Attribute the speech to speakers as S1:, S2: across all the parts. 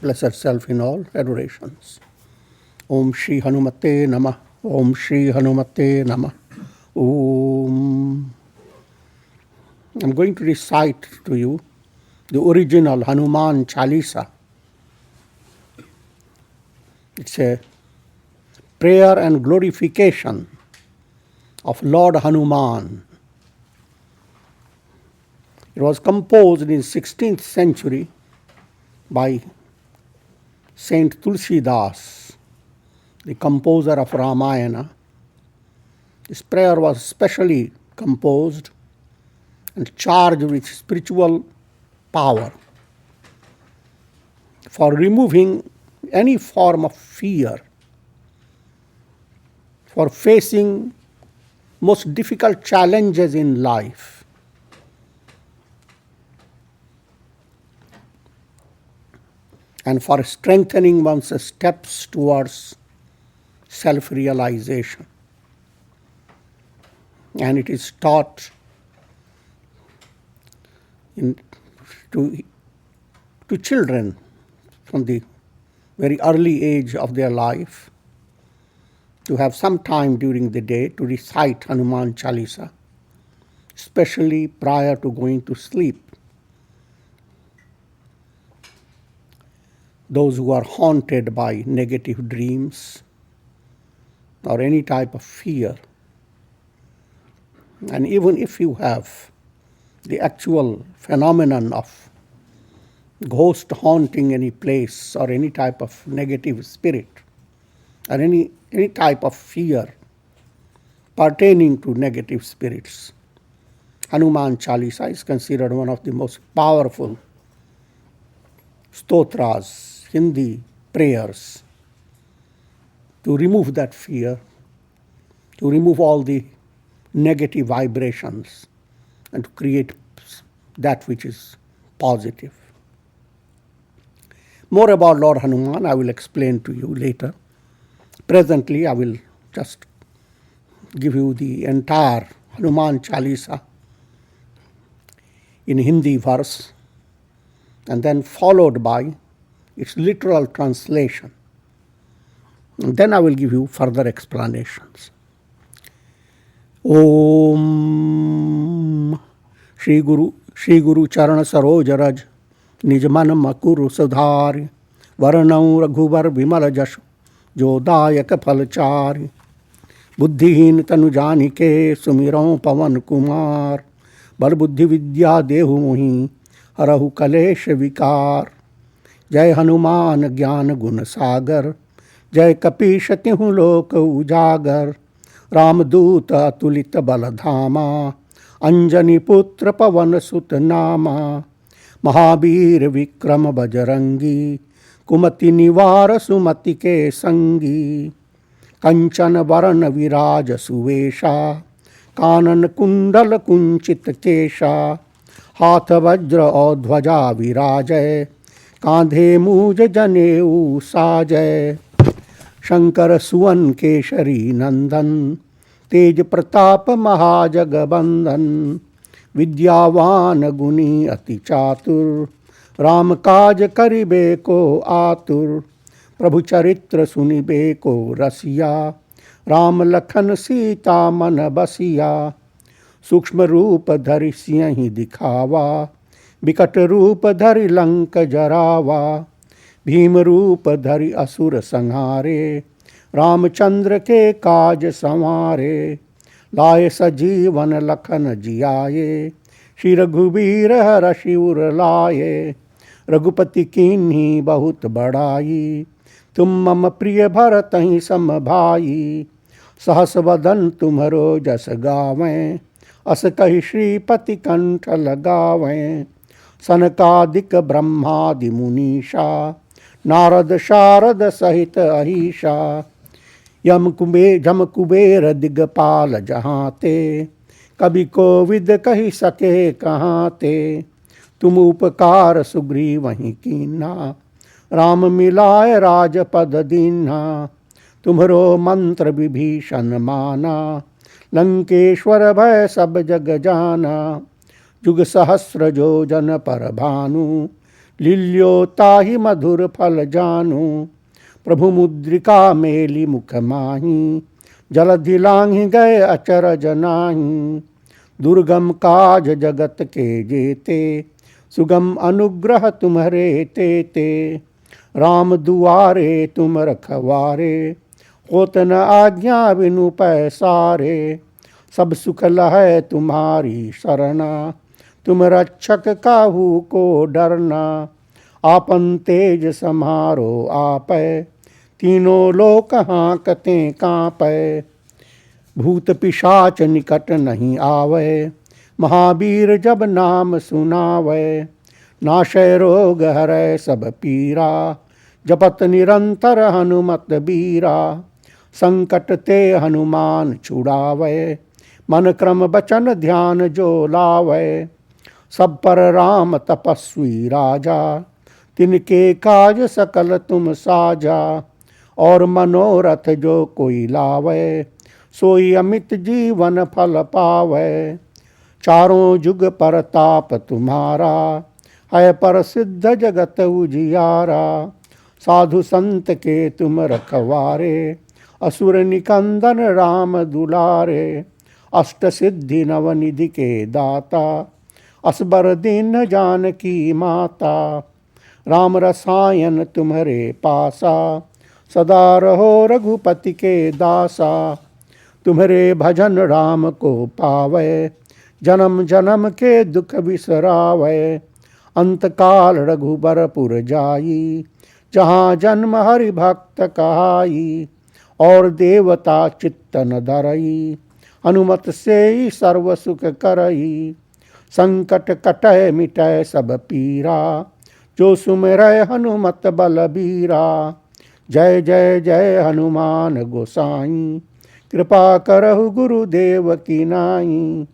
S1: Blessed Self in all adorations. Om Shri Hanumate Namah. Om Shri Hanumate Namah. Om. I'm going to recite to you the original Hanuman Chalisa. It's a prayer and glorification of Lord Hanuman. It was composed in the 16th century by Saint Tulsidas, the composer of Ramayana. This prayer was specially composed and charged with spiritual power for removing any form of fear, for facing most difficult challenges in life, and for strengthening one's steps towards self-realization. And it is taught to children from the very early age of their life, to have some time during the day to recite Hanuman Chalisa, especially prior to going to sleep. Those who are haunted by negative dreams or any type of fear, and even if you have the actual phenomenon of ghost haunting any place or any type of negative spirit or any type of fear pertaining to negative spirits, Hanuman Chalisa is considered one of the most powerful stotras, Hindi prayers, to remove that fear, to remove all the negative vibrations, and to create that which is positive. More about Lord Hanuman I will explain to you later. Presently I will just give you the entire Hanuman Chalisa in Hindi verse, and then followed by its literal translation. And then I will give you further explanations. Om Shri Guru Charana Saroj Raj Nijman Makuru Sudhari Varanau Raghuvar Vimal Jash Jodayak Phalchari Buddhihin Tanujanike Sumirau Pavan Kumar Bar Buddhi Vidya Dehu Mohi Harahu Kalesh Vikar Jai Hanuman Gyan Gun Sagar Jai Kapish Tihu Lok Ujagar Ramdut Atulita Baladhama Anjani Putra Pavan Sut Nama Mahabir Vikram Bajarangi Kumati Nivara Sumati Ke Sangi Kanchan Varana Viraja Suvesha Kanan Kundal Kunchit Kesha Hatha Vajra Odhvaja Virajay कांधे मूज जनेऊ साजय शंकर सुवन केशरी नंदन तेज प्रताप महाजगबंदन विद्यावान गुणी अति चातुर राम काज करिबे को आतुर प्रभु चरित्र सुनिबे को रसिया राम लखन सीता मन बसिया सूक्ष्म रूप धरि सियहि दिखावा विकट रूप धरि लंक जरावा भीम रूप धरि असुर संहारे रामचंद्र के काज संवारे लाए सजीवन लखन जियाए श्री रघुबीर हरषि उर लाए रघुपति कीन्ही बहुत बड़ाई तुम मम प्रिय भरतहि सम भाई सहस वदन तुम्हरो जस गावें अस कहि श्रीपति कंठ लगावें सनकादिक ब्रह्मादि मुनीषा नारद शारद सहित अहिषा यम कुबेर दिगपाल जहाँते कभी कोविद कही सके कहाँ ते तुम उपकार सुग्रीव वहीं कीन्हा राम मिलाए राजपद दीन्हा तुम्हरो मंत्र विभीषण माना लंकेश्वर भय सब जग जाना जुग सहस्र जो जन पर भानु लील्योताहि मधुर फल जानू, प्रभु मुद्रिका मेली मुख माही, जलधि लांघि गए अचरज नाही, दुर्गम काज जगत के जेते, सुगम अनुग्रह तुम्हारे तेते, राम दुआरे तुम रखवारे, होत न आज्ञा बिनु पैसारे, सब सुख लहै तुम्हारी शरणा, तुम रक्षक काहू को डरना, आपन तेज समारो आपै, तीनों लोक हांकते कांपै, भूत पिशाच निकट नहीं आवे, महावीर जब नाम सुनावे, नाशय रोग हरै सब पीरा, जपत निरंतर हनुमत बीरा, संकट ते हनुमान छुड़ावे, मन क्रम बचन ध्यान जो लावे, सब पर राम तपस्वी राजा, तिनके काज सकल तुम साजा, और मनोरथ जो कोई लावे, सोई अमित जीवन फल पावे, चारों जुग परताप तुम्हारा, है प्रसिद्ध जगत उजियारा, साधु संत के तुम रखवारे, असुर निकंदन राम दुलारे, अष्ट सिद्धि नवनिधि के दाता, असबर दीन जानकी माता, राम रसायन तुम्हारे पासा, सदा रहो रघुपति के दासा, तुम्हारे भजन राम को पावे, जन्म जन्म के दुख बिसरावे, अंत काल रघुबरपुर जाई, जहाँ जन्म हरि भक्त कहाई, और देवता चित्त न धरई, हनुमत से ही सर्व सुख करई, संकट कटय मिटय सब पीरा, जो सुमिरै हनुमत बलबीरा, जय जय जय हनुमान गोसाई, कृपा करहु गुरुदेव की नाई,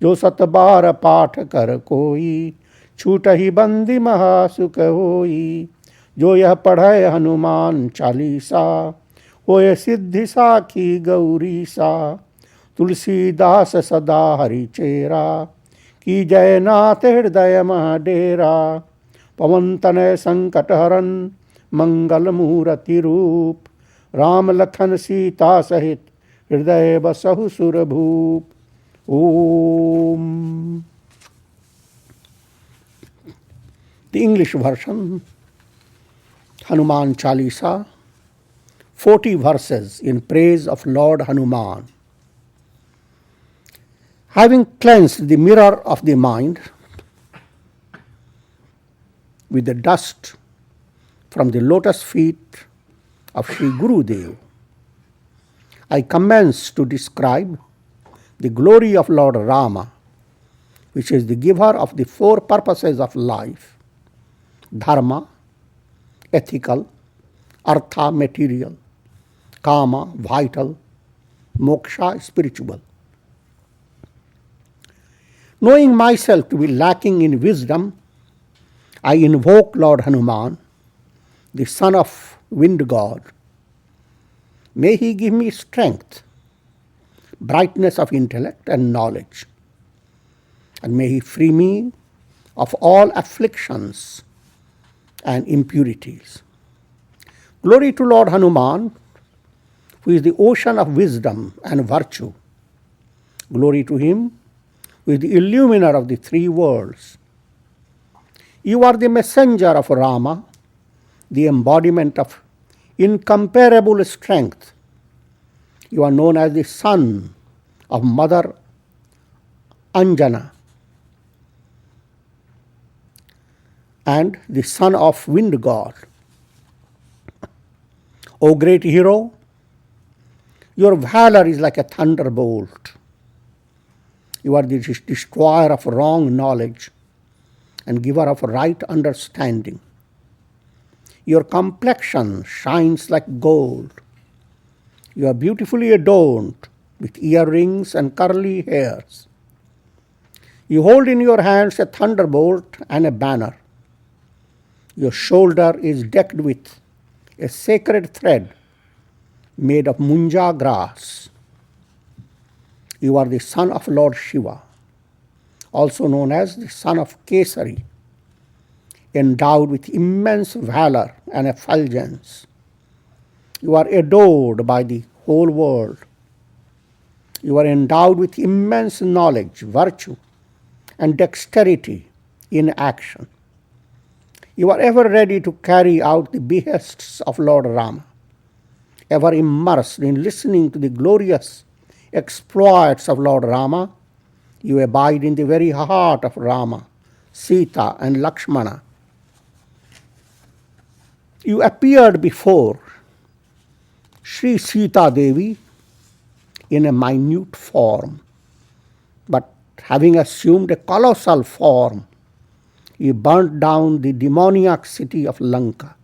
S1: जो सत बार पाठ कर कोई, छूटहि बंदी महासुख होई, जो यह पढ़ै हनुमान चालीसा, होय सिद्धि साखी गौरीसा, तुलसीदास सदा हरि चेरा, की जय नाथ हृदय मह डेरा, पवन तनय संकट हरन मंगल मूर्ति रूप, राम लखन सीता सहित हृदय बसहु सुरभूप। Om. The English version, Hanuman Chalisa, 40 verses in praise of Lord Hanuman. Having cleansed the mirror of the mind with the dust from the lotus feet of Shri Gurudev, I commence to describe the glory of Lord Rama, which is the giver of the four purposes of life: dharma, ethical; artha, material; kama, vital; moksha, spiritual. Knowing myself to be lacking in wisdom, I invoke Lord Hanuman, the son of wind god. May he give me strength, brightness of intellect and knowledge, and may he free me of all afflictions and impurities. Glory to Lord Hanuman, who is the ocean of wisdom and virtue. Glory to him, who is the illuminer of the three worlds. You are the messenger of Rama, the embodiment of incomparable strength. You are known as the son of Mother Anjana and the son of wind god. O great hero, your valor is like a thunderbolt. You are the destroyer of wrong knowledge and giver of right understanding. Your complexion shines like gold. You are beautifully adorned with earrings and curly hairs. You hold in your hands a thunderbolt and a banner. Your shoulder is decked with a sacred thread made of munja grass. You are the son of Lord Shiva, also known as the son of Kesari, endowed with immense valor and effulgence. You are adored by the whole world. You are endowed with immense knowledge, virtue, and dexterity in action. You are ever ready to carry out the behests of Lord Rama, ever immersed in listening to the glorious exploits of Lord Rama. You abide in the very heart of Rama, Sita, and Lakshmana. You appeared before Shri Sita Devi in a minute form, but having assumed a colossal form, you burnt down the demoniac city of Lanka.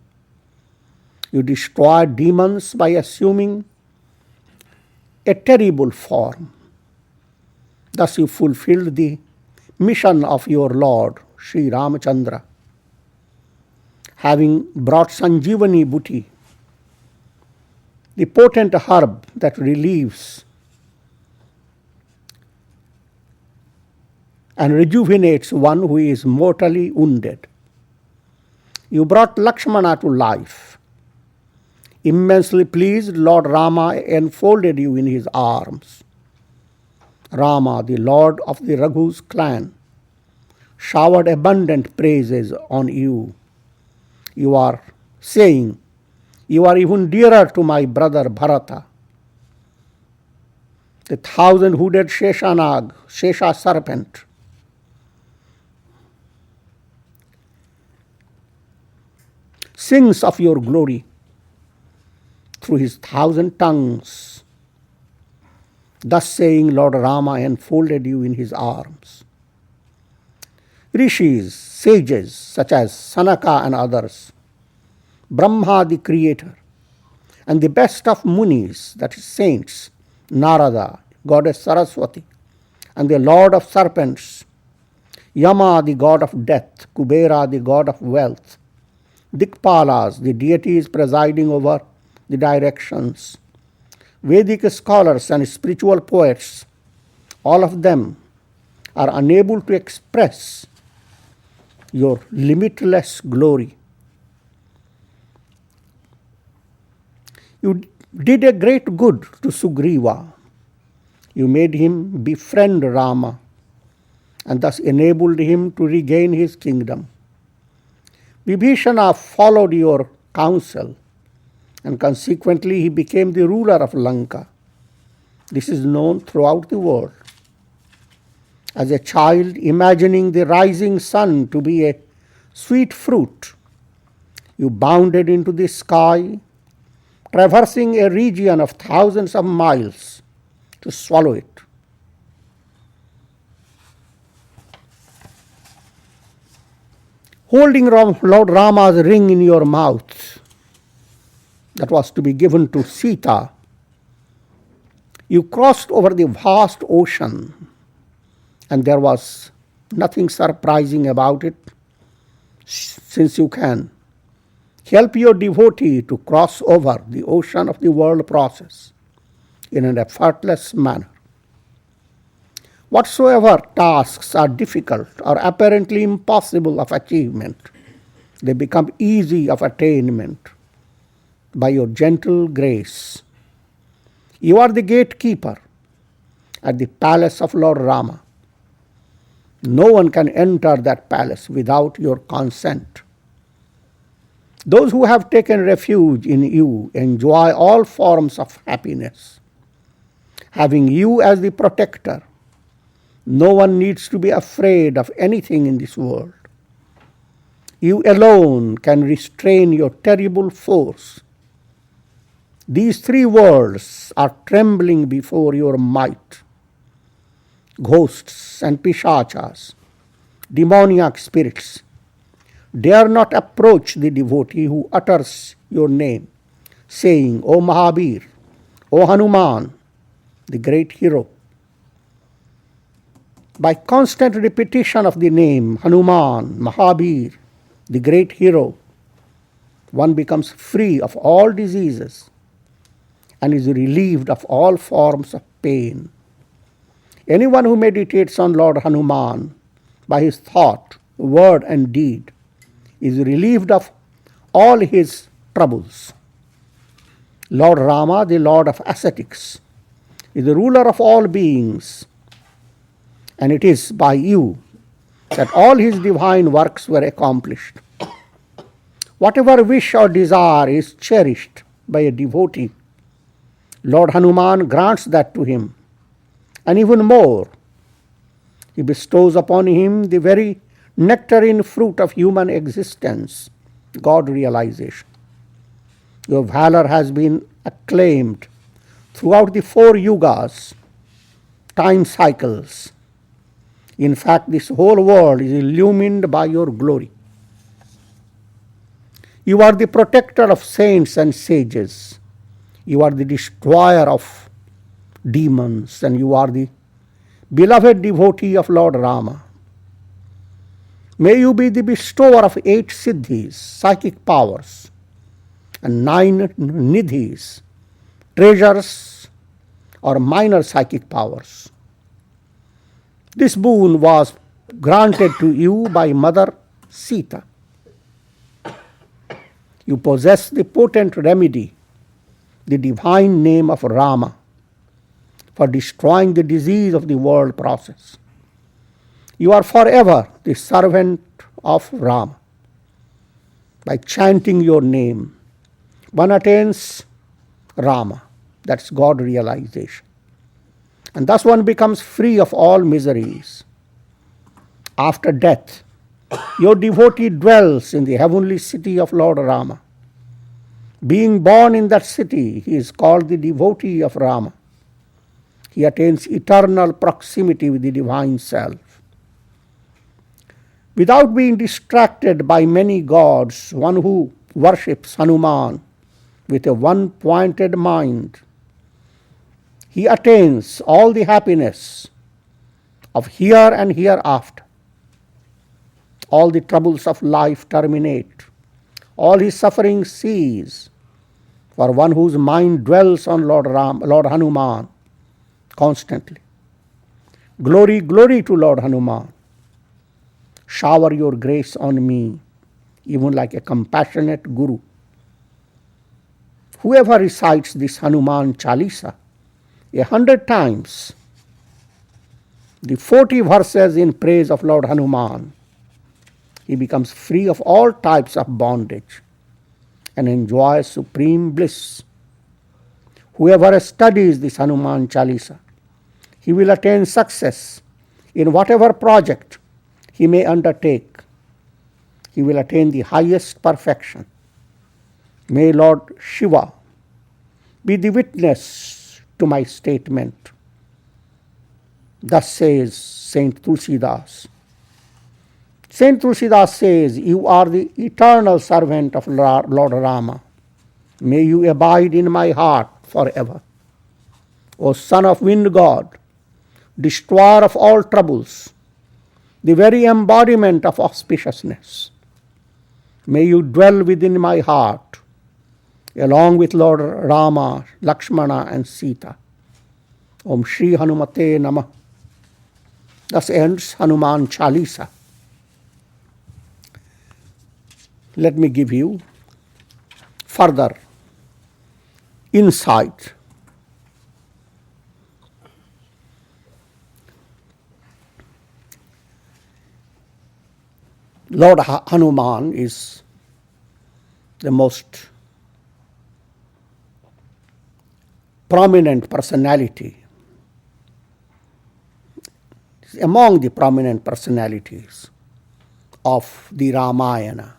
S1: You destroyed demons by assuming a terrible form. Thus you fulfilled the mission of your Lord, Shri Ramachandra. Having brought Sanjeevani Bhuti, the potent herb that relieves and rejuvenates one who is mortally wounded. You brought Lakshmana to life. Immensely pleased, Lord Rama enfolded you in his arms. Rama, the lord of the Raghu's clan, showered abundant praises on you. You are saying, you are even dearer to my brother Bharata. The 1,000-hooded Sheshanag, Shesha serpent, sings of your glory through his 1,000 tongues. Thus saying, Lord Rama enfolded you in his arms. Rishis, sages such as Sanaka and others, Brahma the creator, and the best of Munis, that is saints, Narada, goddess Saraswati, and the lord of serpents, Yama the god of death, Kubera the god of wealth, Dikpalas, the deities presiding over the directions, Vedic scholars and spiritual poets, all of them are unable to express your limitless glory. You did a great good to Sugriva. You made him befriend Rama and thus enabled him to regain his kingdom. Vibhishana followed your counsel, and consequently he became the ruler of Lanka. This is known throughout the world. As a child, imagining the rising sun to be a sweet fruit, you bounded into the sky, traversing a region of thousands of miles to swallow it. Holding Lord Rama's ring in your mouth, that was to be given to Sita, you crossed over the vast ocean, and there was nothing surprising about it, since you can help your devotee to cross over the ocean of the world process in an effortless manner. Whatsoever tasks are difficult or apparently impossible of achievement, they become easy of attainment by your gentle grace. You are the gatekeeper at the palace of Lord Rama. No one can enter that palace without your consent. Those who have taken refuge in you enjoy all forms of happiness. Having you as the protector, no one needs to be afraid of anything in this world. You alone can restrain your terrible force. These three worlds are trembling before your might. Ghosts and pishachas, demoniac spirits, dare not approach the devotee who utters your name, saying, O Mahabir, O Hanuman, the great hero. By constant repetition of the name Hanuman, Mahabir, the great hero, one becomes free of all diseases and is relieved of all forms of pain. Anyone who meditates on Lord Hanuman by his thought, word, and deed is relieved of all his troubles. Lord Rama, the Lord of ascetics, is the ruler of all beings, and it is by you that all his divine works were accomplished. Whatever wish or desire is cherished by a devotee, Lord Hanuman grants that to him, and even more. He bestows upon him the very nectarine fruit of human existence, God realization. Your valor has been acclaimed throughout the 4 yugas, time cycles. In fact, this whole world is illumined by your glory. You are the protector of saints and sages. You are the destroyer of demons, and you are the beloved devotee of Lord Rama. May you be the bestower of 8 siddhis, psychic powers, and 9 nidhis, treasures or minor psychic powers. This boon was granted to you by Mother Sita. You possess the potent remedy, the divine name of Rama, for destroying the disease of the world process. You are forever the servant of Rama. By chanting your name, one attains Rama, that's God realization. And thus one becomes free of all miseries. After death, your devotee dwells in the heavenly city of Lord Rama. Being born in that city, he is called the devotee of Rama. He attains eternal proximity with the divine self. Without being distracted by many gods, one who worships Hanuman with a one-pointed mind, he attains all the happiness of here and hereafter. All the troubles of life terminate. All his suffering cease. For one whose mind dwells on Lord Hanuman constantly. Glory, glory to Lord Hanuman. Shower your grace on me, even like a compassionate guru. Whoever recites this Hanuman Chalisa 100 times, the 40 verses in praise of Lord Hanuman, he becomes free of all types of bondage and enjoys supreme bliss. Whoever studies this Hanuman Chalisa, he will attain success in whatever project he may undertake. He will attain the highest perfection. May Lord Shiva be the witness to my statement. Thus says Saint Tulsidas. Saint Tulsidas says, you are the eternal servant of Lord Rama. May you abide in my heart forever. O Son of Wind God, destroyer of all troubles, the very embodiment of auspiciousness, may you dwell within my heart, along with Lord Rama, Lakshmana and Sita. Om Shri Hanumate Namah. Thus ends Hanuman Chalisa. Let me give you further insight. Lord Hanuman is the most prominent personality, among the prominent personalities of the Ramayana.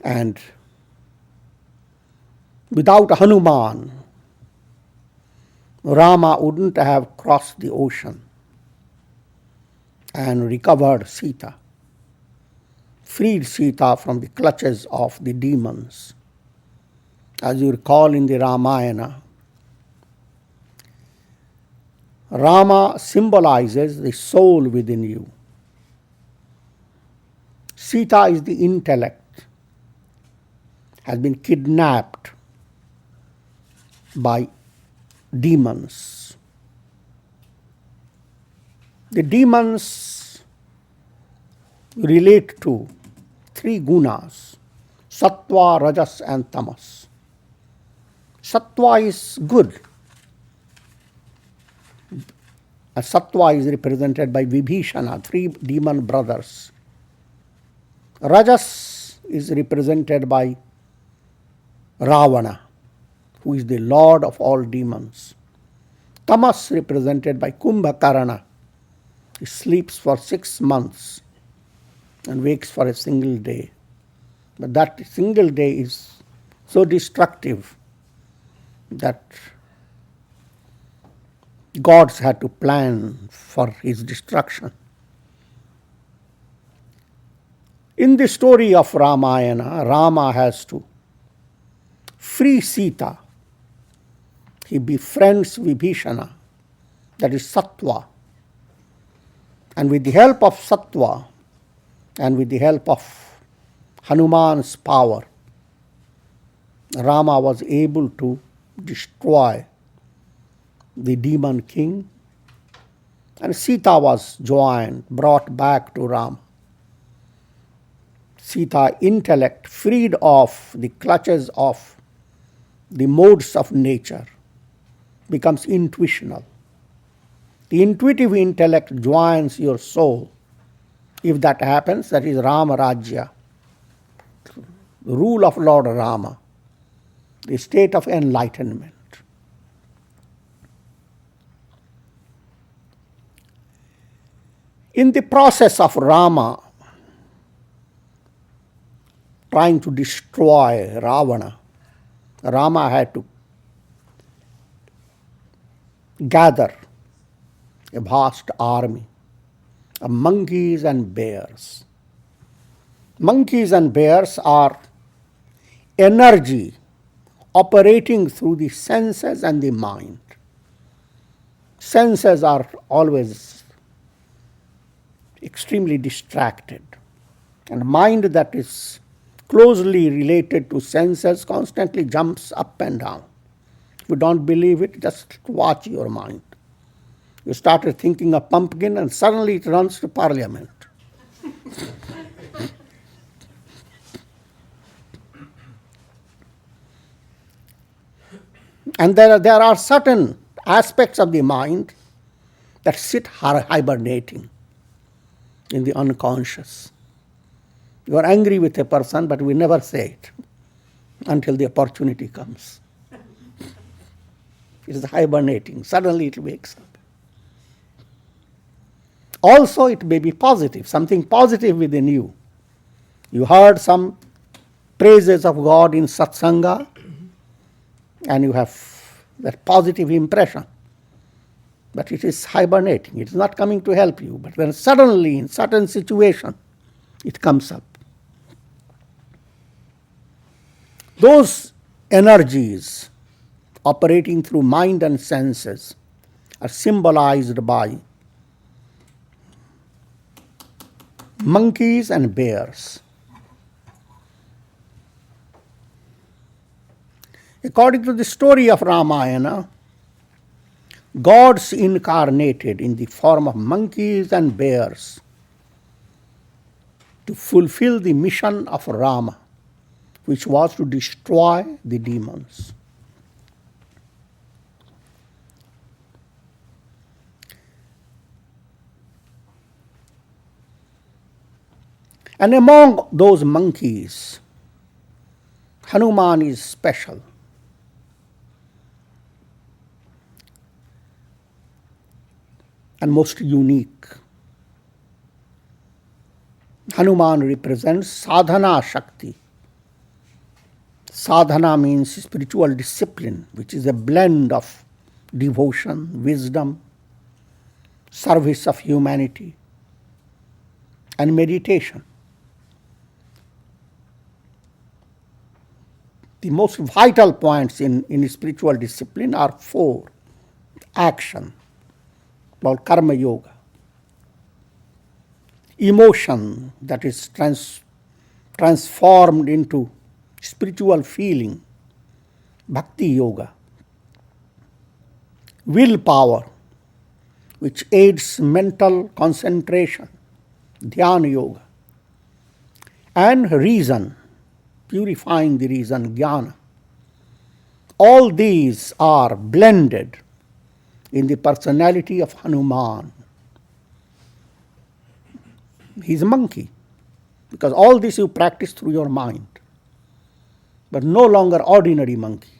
S1: And without Hanuman, Rama wouldn't have crossed the ocean and recovered Sita, freed Sita from the clutches of the demons. As you recall in the Ramayana, Rama symbolizes the soul within you. Sita is the intellect, has been kidnapped by demons. The demons relate to three gunas: sattva, rajas, and tamas. Sattva is good. Sattva is represented by Vibhishana, three demon brothers. Rajas is represented by Ravana, who is the lord of all demons. Tamas represented by Kumbhakarna. He sleeps for 6 months and wakes for a single day. But that single day is so destructive that gods had to plan for his destruction. In the story of Ramayana, Rama has to free Sita. He befriends Vibhishana, that is Sattva. And with the help of Sattva and with the help of Hanuman's power, Rama was able to destroy the demon king, and Sita was joined, brought back to Rama. Sita intellect, freed of the clutches of the modes of nature, becomes intuitional. The intuitive intellect joins your soul. If that happens, that is Rama Rajya, the rule of Lord Rama, the state of enlightenment. In the process of Rama trying to destroy Ravana, Rama had to gather a vast army of monkeys and bears. Monkeys and bears are energy operating through the senses and the mind. Senses are always extremely distracted, and mind that is closely related to senses constantly jumps up and down. If you don't believe it, just watch your mind. You started thinking of pumpkin and suddenly it runs to Parliament. And there are certain aspects of the mind that sit hibernating in the unconscious. You are angry with a person, but we never say it until the opportunity comes. It is hibernating. Suddenly it wakes up. Also, it may be positive, something positive within you. You heard some praises of God in satsanga, and you have that positive impression. But it is hibernating. It is not coming to help you. But when suddenly, in certain situation, it comes up. Those energies operating through mind and senses are symbolized by monkeys and bears. According to the story of Ramayana, gods incarnated in the form of monkeys and bears to fulfill the mission of Rama, which was to destroy the demons. And among those monkeys, Hanuman is special. And most unique. Hanuman represents sadhana shakti. Sadhana means spiritual discipline, which is a blend of devotion, wisdom, service of humanity, and meditation. The most vital points in spiritual discipline are 4. Action, called karma yoga. Emotion, that is transformed into spiritual feeling, bhakti yoga. Willpower, which aids mental concentration, dhyana yoga, and reason, purifying the reason, jnana. All these are blended in the personality of Hanuman. He's a monkey, because all this you practice through your mind, but no longer ordinary monkey.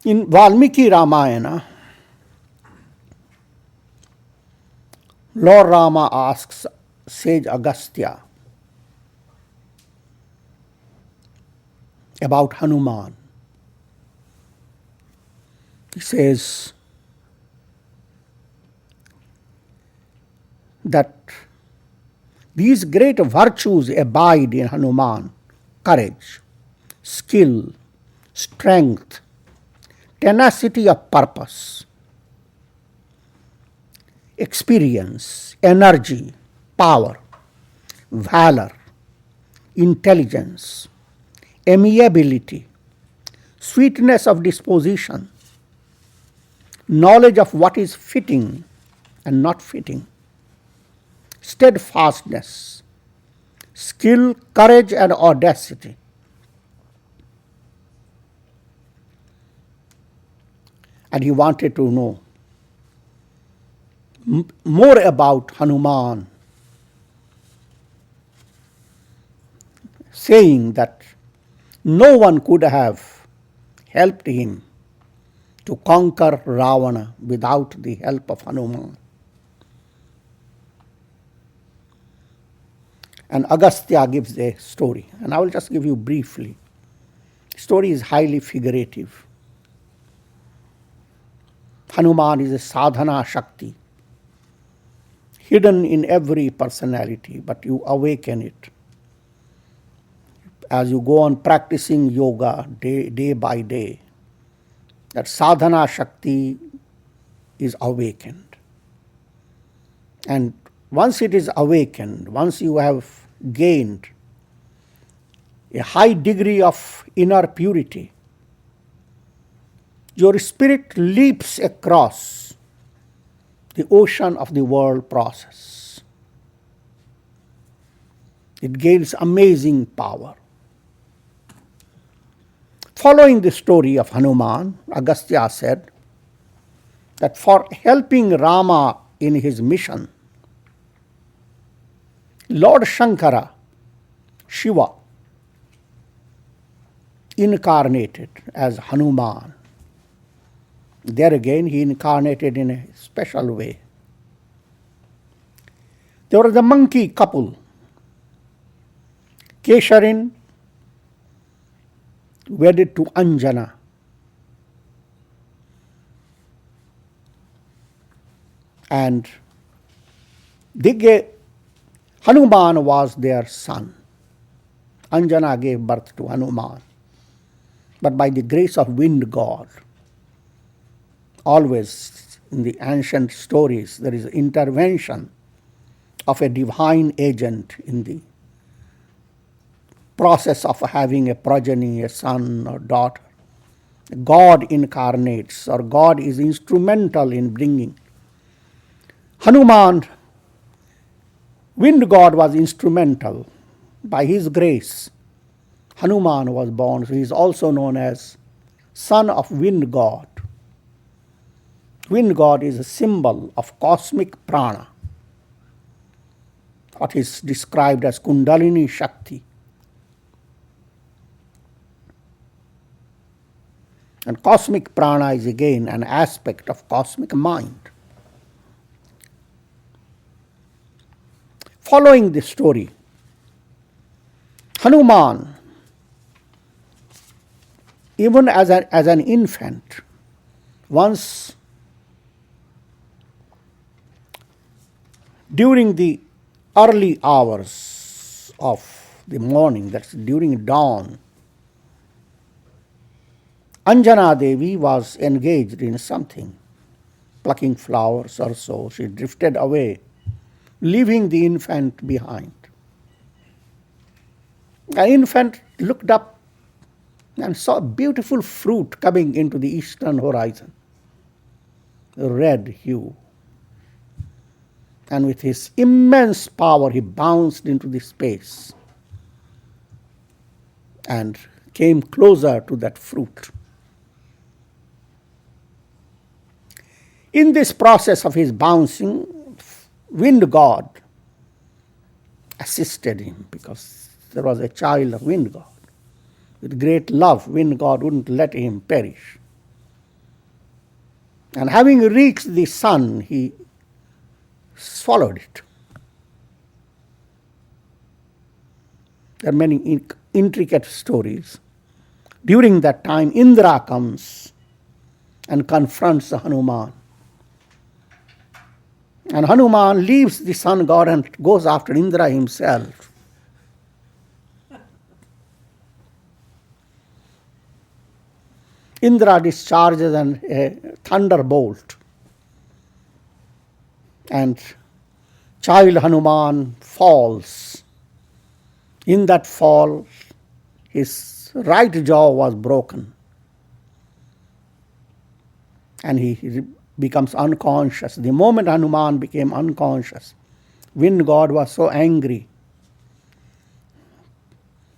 S1: In Valmiki Ramayana, Lord Rama asks sage Agastya about Hanuman. He says that these great virtues abide in Hanuman: courage, skill, strength, tenacity of purpose, experience, energy, power, valor, intelligence, amiability, sweetness of disposition, knowledge of what is fitting and not fitting, steadfastness, skill, courage, and audacity. And he wanted to know more about Hanuman, saying that no one could have helped him to conquer Ravana without the help of Hanuman. And Agastya gives a story, and I will just give you briefly. The story is highly figurative. Hanuman is a sadhana shakti, hidden in every personality, but you awaken it as you go on practicing yoga day by day. That sadhana shakti is awakened. And once it is awakened, once you have gained a high degree of inner purity, your spirit leaps across the ocean of the world process. It gains amazing power. Following the story of Hanuman, Agastya said that for helping Rama in his mission, Lord Shankara, Shiva, incarnated as Hanuman. There again, he incarnated in a special way. There was a monkey couple, Kesharin wedded to Anjana. And Hanuman was their son. Anjana gave birth to Hanuman. But by the grace of wind god, always in the ancient stories there is intervention of a divine agent in the process of having a progeny, a son or daughter. God incarnates, or God is instrumental in bringing. Hanuman, wind god, was instrumental. By his grace, Hanuman was born. So he is also known as son of wind god. Wind god is a symbol of cosmic prana, what is described as Kundalini Shakti. And cosmic prana is again an aspect of cosmic mind. Following this story, Hanuman, even as an infant, once during the early hours of the morning, that's during dawn, Anjana Devi was engaged in something, plucking flowers or so. She drifted away leaving the infant behind. The infant looked up and saw a beautiful fruit coming into the eastern horizon, a red hue. And with his immense power, he bounced into the space and came closer to that fruit. In this process of his bouncing, wind god assisted him, because there was a child of wind god. With great love, wind god wouldn't let him perish. And having reached the sun, he swallowed it. There are many intricate stories. During that time, Indra comes and confronts Hanuman. And Hanuman leaves the sun god and goes after Indra himself. Indra discharges a thunderbolt, and child Hanuman falls. In that fall, his right jaw was broken, and he becomes unconscious. The moment Hanuman became unconscious, wind god was so angry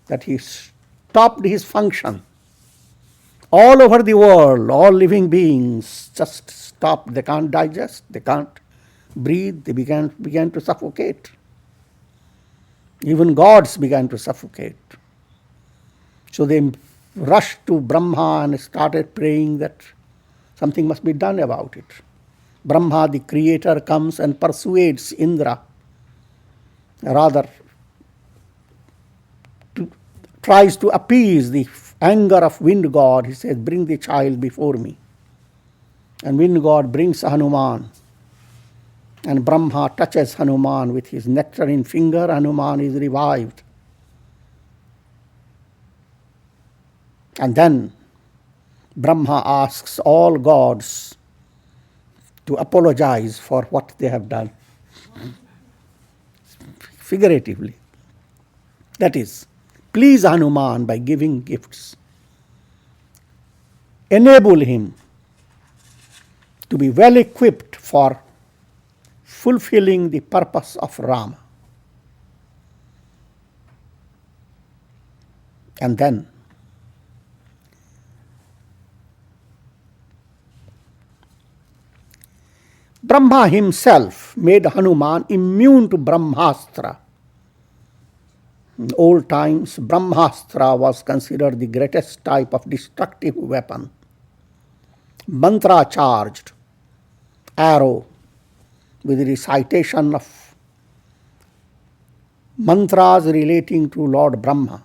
S1: that he stopped his function. All over the world, all living beings just stopped. They can't digest, they can't breathe, they began to suffocate. Even gods began to suffocate. So they rushed to Brahma and started praying that something must be done about it. Brahma, the creator, comes and persuades Indra, rather tries to appease the anger of wind god. He says, bring the child before me. And wind god brings Hanuman. And Brahma touches Hanuman with his nectarine finger. Hanuman is revived. And then Brahma asks all gods to apologize for what they have done. Figuratively. That is, please Hanuman by giving gifts. Enable him to be well equipped for fulfilling the purpose of Rama. And then Brahma himself made Hanuman immune to Brahmastra. In old times, Brahmastra was considered the greatest type of destructive weapon. Mantra-charged arrow with recitation of mantras relating to Lord Brahma.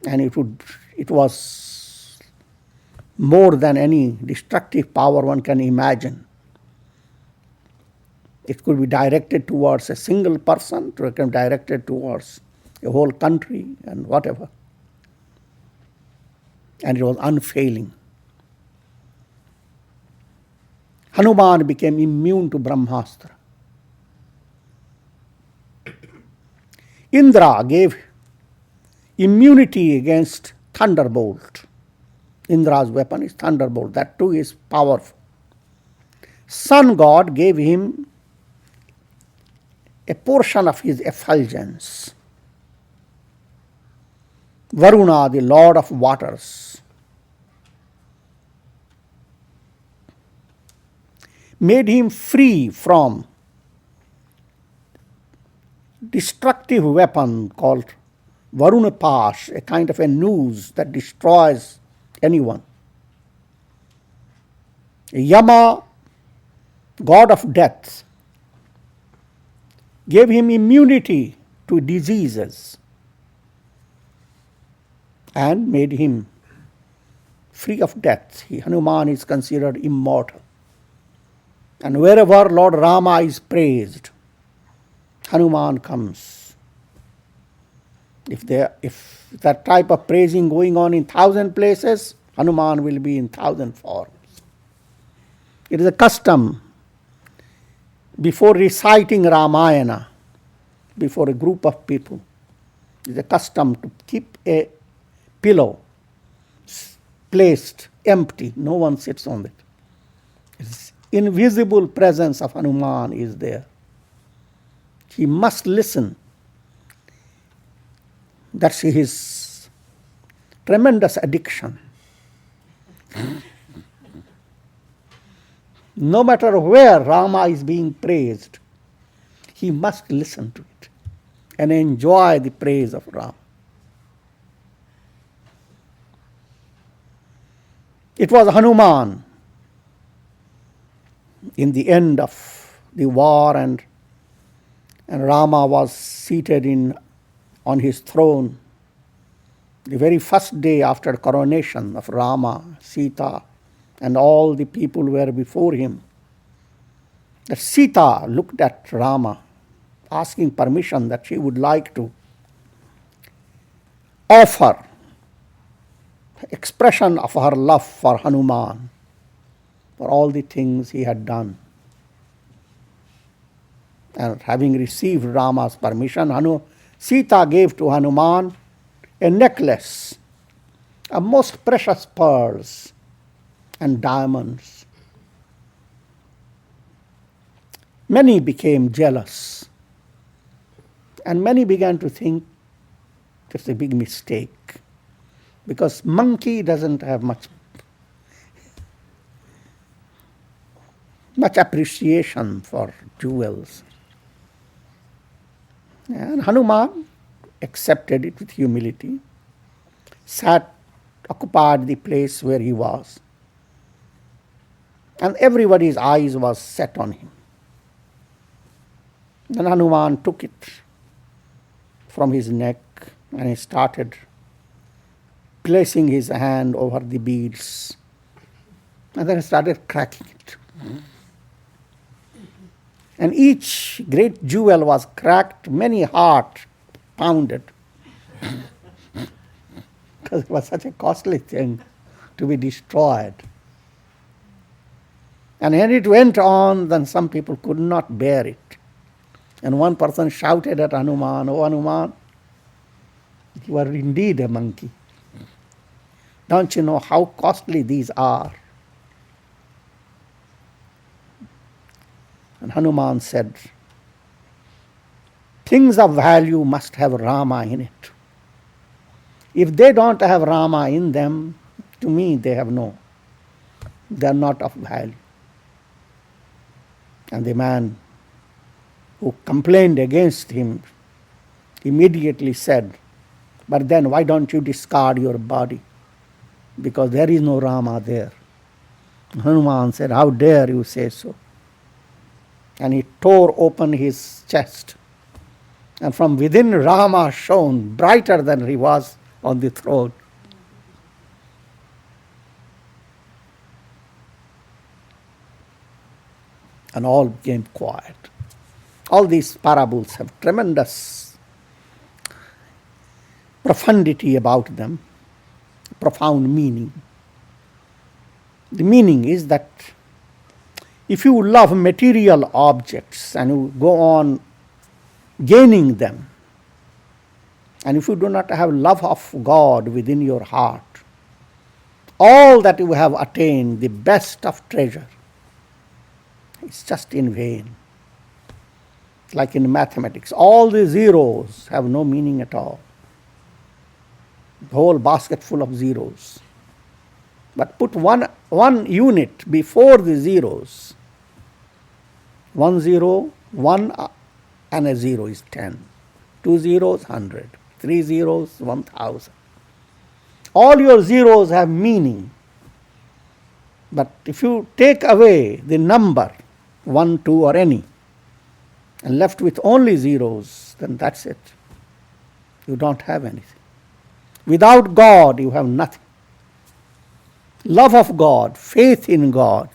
S1: And it was more than any destructive power one can imagine. It could be directed towards a single person, it could be directed towards a whole country and whatever. And it was unfailing. Hanuman became immune to Brahmastra. Indra gave immunity against thunderbolt. Indra's weapon is thunderbolt. That too is powerful. Sun god gave him a portion of his effulgence. Varuna, the lord of waters, made him free from destructive weapon called Varunapash, a kind of a noose that destroys anyone. Yama, god of death, gave him immunity to diseases and made him free of death. Hanuman is considered immortal. And wherever Lord Rama is praised, Hanuman comes. If that type of praising going on in 1,000 places, Hanuman will be in 1,000 forms. It is a custom before reciting Ramayana, before a group of people, is accustomed to keep a pillow placed empty. No one sits on it. It's invisible presence of Hanuman is there. He must listen. That's his tremendous addiction. No matter where Rama is being praised, he must listen to it and enjoy the praise of Rama. It was Hanuman in the end of the war, and Rama was seated on his throne. The very first day after coronation of Rama, Sita, and all the people were before him, that Sita looked at Rama, asking permission that she would like to offer expression of her love for Hanuman, for all the things he had done. And having received Rama's permission, Sita gave to Hanuman a necklace of most precious pearls and diamonds. Many became jealous, and many began to think it's a big mistake, because monkey doesn't have much appreciation for jewels. And Hanuman accepted it with humility, occupied the place where he was, and everybody's eyes was set on him. Then Hanuman took it from his neck and he started placing his hand over the beads, and then he started cracking it. And each great jewel was cracked, many hearts pounded, because it was such a costly thing to be destroyed. And when it went on, then some people could not bear it. And one person shouted at Hanuman, "Oh Hanuman, you are indeed a monkey. Don't you know how costly these are?" And Hanuman said, "Things of value must have Rama in it. If they don't have Rama in them, to me they are not of value." And the man who complained against him immediately said, "But then why don't you discard your body? Because there is no Rama there." Hanuman said, "How dare you say so?" And he tore open his chest. And from within, Rama shone brighter than he was on the throne. And all became quiet. All these parables have tremendous profundity about them, profound meaning. The meaning is that if you love material objects and you go on gaining them, and if you do not have love of God within your heart, all that you have attained, the best of treasure, it's just in vain. Like in mathematics, all the zeros have no meaning at all. The whole basket full of zeros. But put one unit before the zeros. 1 0, 1 and a 0 is 10. 2 zeros, 100. 3 zeros, 1,000. All your zeros have meaning. But if you take away the number, 1, 2 or any, and left with only zeros, then that's it. You don't have anything. Without God, you have nothing. Love of God, faith in God,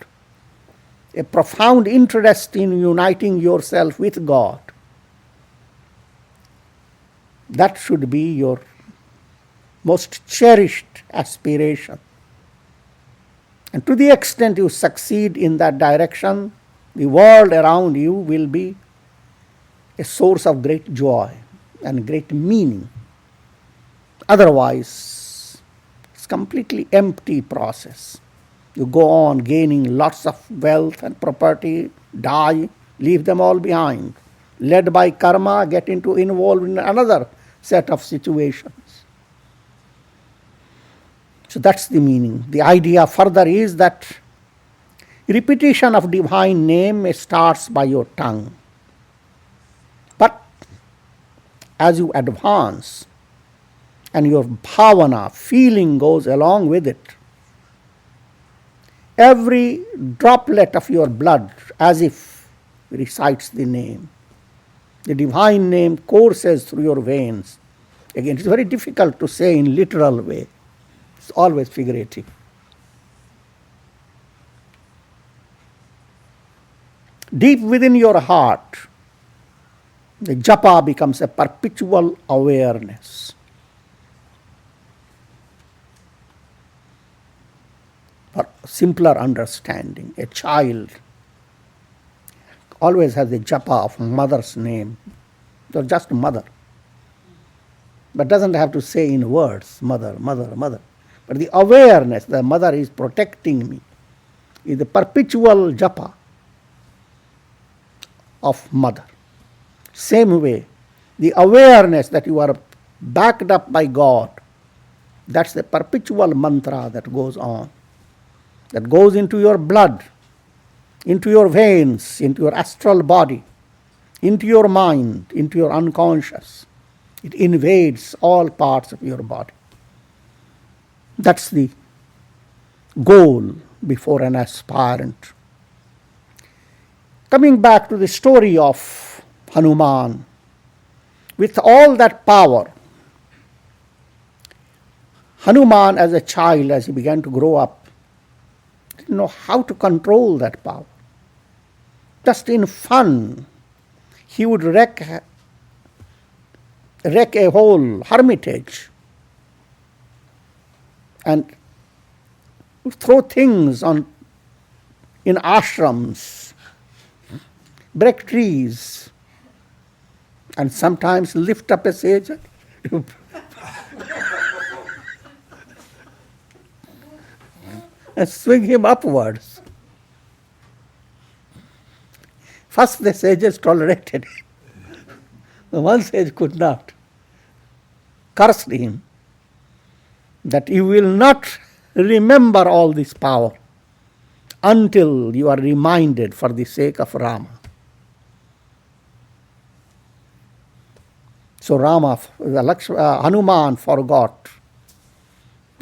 S1: a profound interest in uniting yourself with God, that should be your most cherished aspiration. And to the extent you succeed in that direction, the world around you will be a source of great joy and great meaning. Otherwise, it's completely empty process. You go on gaining lots of wealth and property, die, leave them all behind. Led by karma, get involved in another set of situations. So that's the meaning. The idea further is that repetition of divine name starts by your tongue. But as you advance and your bhavana, feeling goes along with it, every droplet of your blood, as if recites the name. The divine name courses through your veins. Again, it's very difficult to say in literal way. It's always figurative. Deep within your heart, the japa becomes a perpetual awareness. For simpler understanding, a child always has the japa of mother's name, or just mother, but doesn't have to say in words, mother, mother, mother. But the awareness that mother is protecting me is the perpetual japa of mother. Same way, the awareness that you are backed up by God, that's the perpetual mantra that goes on, that goes into your blood, into your veins, into your astral body, into your mind, into your unconscious. It invades all parts of your body. That's the goal before an aspirant. Coming back to the story of Hanuman, with all that power, Hanuman as a child, as he began to grow up, didn't know how to control that power. Just in fun, he would wreck a whole hermitage and throw things in ashrams, break trees, and sometimes lift up a sage and swing him upwards. First the sages tolerated him. The one sage could not. Cursed him that you will not remember all this power until you are reminded for the sake of Rama. So Hanuman forgot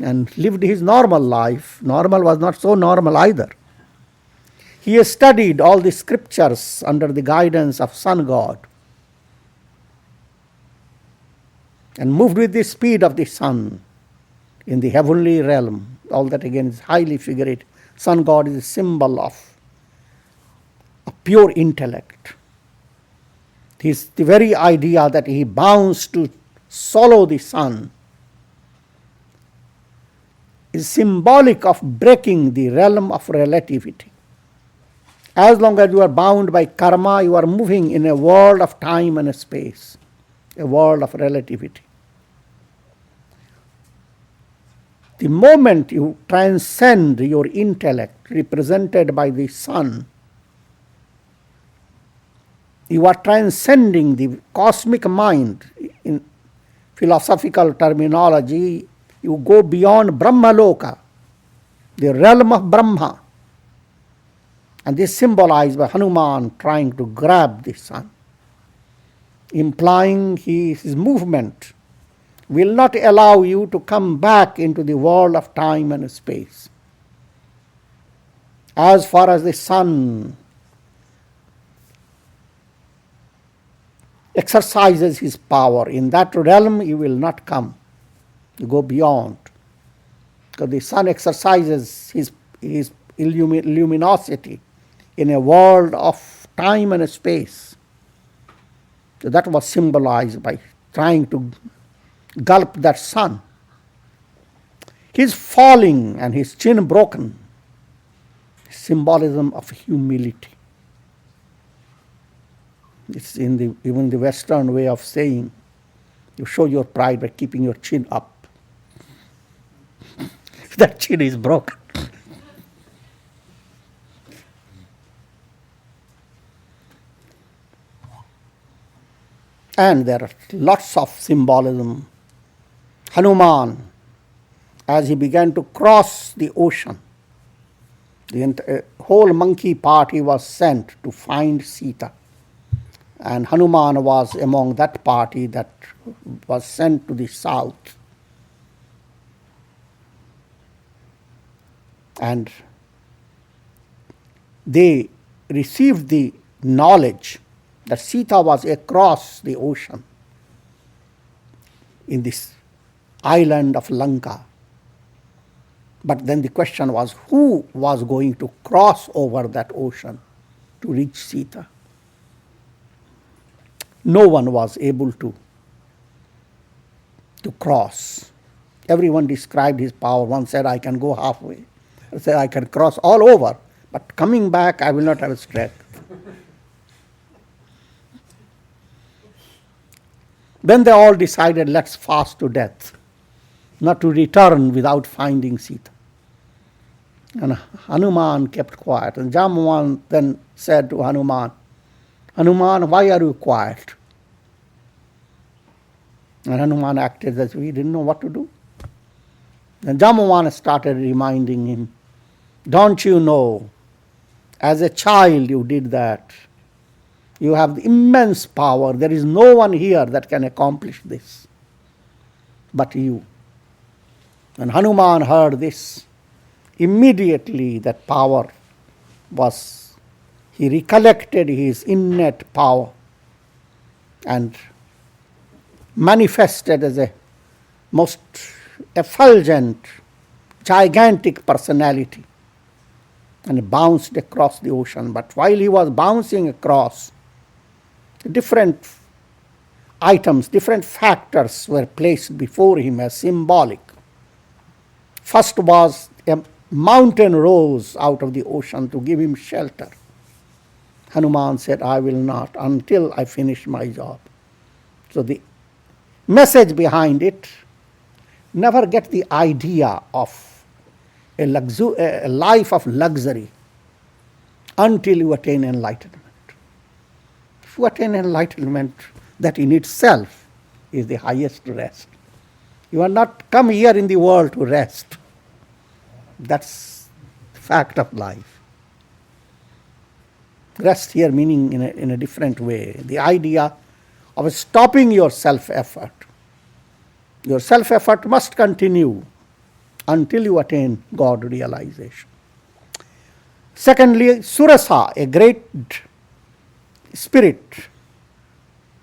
S1: and lived his normal life. Normal was not so normal either. He studied all the scriptures under the guidance of sun god and moved with the speed of the sun in the heavenly realm. All that again is highly figurative. Sun god is a symbol of a pure intellect. It is the very idea that he bounds to swallow the sun is symbolic of breaking the realm of relativity. As long as you are bound by karma, you are moving in a world of time and space, a world of relativity. The moment you transcend your intellect, represented by the sun, you are transcending the cosmic mind. In philosophical terminology, you go beyond Brahmaloka, the realm of Brahma. And this is symbolized by Hanuman trying to grab the sun, implying his movement will not allow you to come back into the world of time and space. As far as the sun exercises his power, in that realm you will not come. You go beyond. Because the sun exercises his luminosity in a world of time and space. So that was symbolized by trying to gulp that sun. His falling and his chin broken, symbolism of humility. It's even the Western way of saying, you show your pride by keeping your chin up. That chin is broken. And there are lots of symbolism. Hanuman, as he began to cross the ocean, the whole monkey party was sent to find Sita. And Hanuman was among that party that was sent to the south. And they received the knowledge that Sita was across the ocean in this island of Lanka. But then the question was, who was going to cross over that ocean to reach Sita? No one was able to cross. Everyone described his power. One said, I can go halfway. I said, I can cross all over, but coming back, I will not have strength. Then they all decided, let's fast to death, not to return without finding Sita. And Hanuman kept quiet. And Jambavan then said to Hanuman, Hanuman, why are you quiet? And Hanuman acted as if he didn't know what to do. And Jambavan started reminding him, don't you know, as a child you did that. You have immense power. There is no one here that can accomplish this but you. And Hanuman heard this. Immediately that power was, he recollected his innate power and manifested as a most effulgent, gigantic personality and bounced across the ocean. But while he was bouncing across, different items, different factors were placed before him as symbolic. First was a mountain rose out of the ocean to give him shelter. Hanuman said, I will not until I finish my job. So the message behind it, never get the idea of a life of luxury until you attain enlightenment. If you attain enlightenment, that in itself is the highest rest. You are not come here in the world to rest. That's the fact of life. Rest here meaning in a different way. The idea of stopping your self-effort. Your self-effort must continue until you attain God realization. Secondly, Surasa, a great spirit,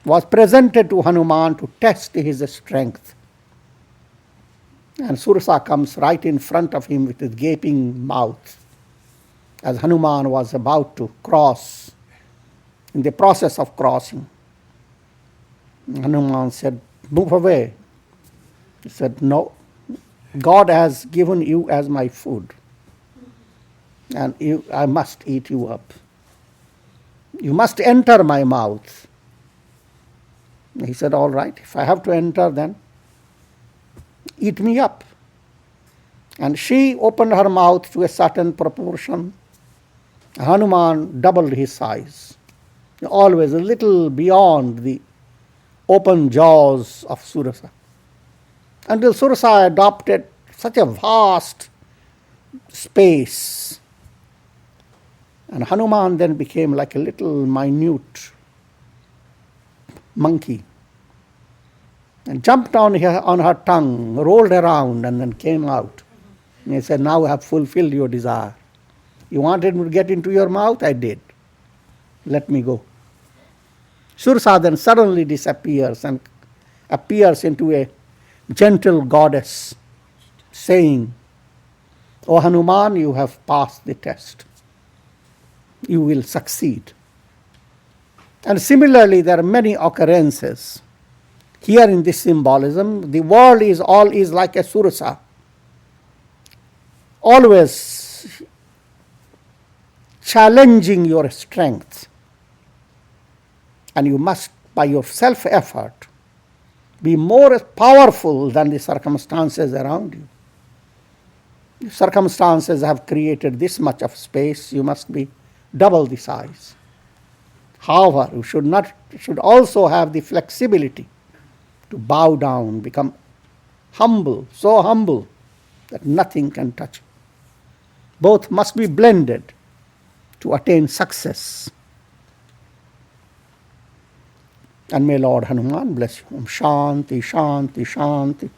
S1: was presented to Hanuman to test his strength. And Surasa comes right in front of him with his gaping mouth as Hanuman was about to cross, in the process of crossing. Hanuman said, move away. He said, no, God has given you as my food, and I must eat you up. You must enter my mouth. He said, all right, if I have to enter, then eat me up. And she opened her mouth to a certain proportion. Hanuman doubled his size, always a little beyond the open jaws of Surasa, until Surasa adopted such a vast space. And Hanuman then became like a little minute monkey and jumped on her tongue, rolled around, and then came out. And he said, now I have fulfilled your desire. You wanted me to get into your mouth? I did. Let me go. Surasa then suddenly disappears and appears into a gentle goddess, saying, O Hanuman, you have passed the test. You will succeed. And similarly, there are many occurrences. Here in this symbolism, the world is like a Surasa, always challenging your strength. And you must, by your self-effort, be more powerful than the circumstances around you. If circumstances have created this much of space, you must be double the size. However, you should also have the flexibility to bow down, become humble, so humble that nothing can touch you. Both must be blended to attain success. And may Lord Hanuman bless you. Om Shanti, Shanti, Shanti.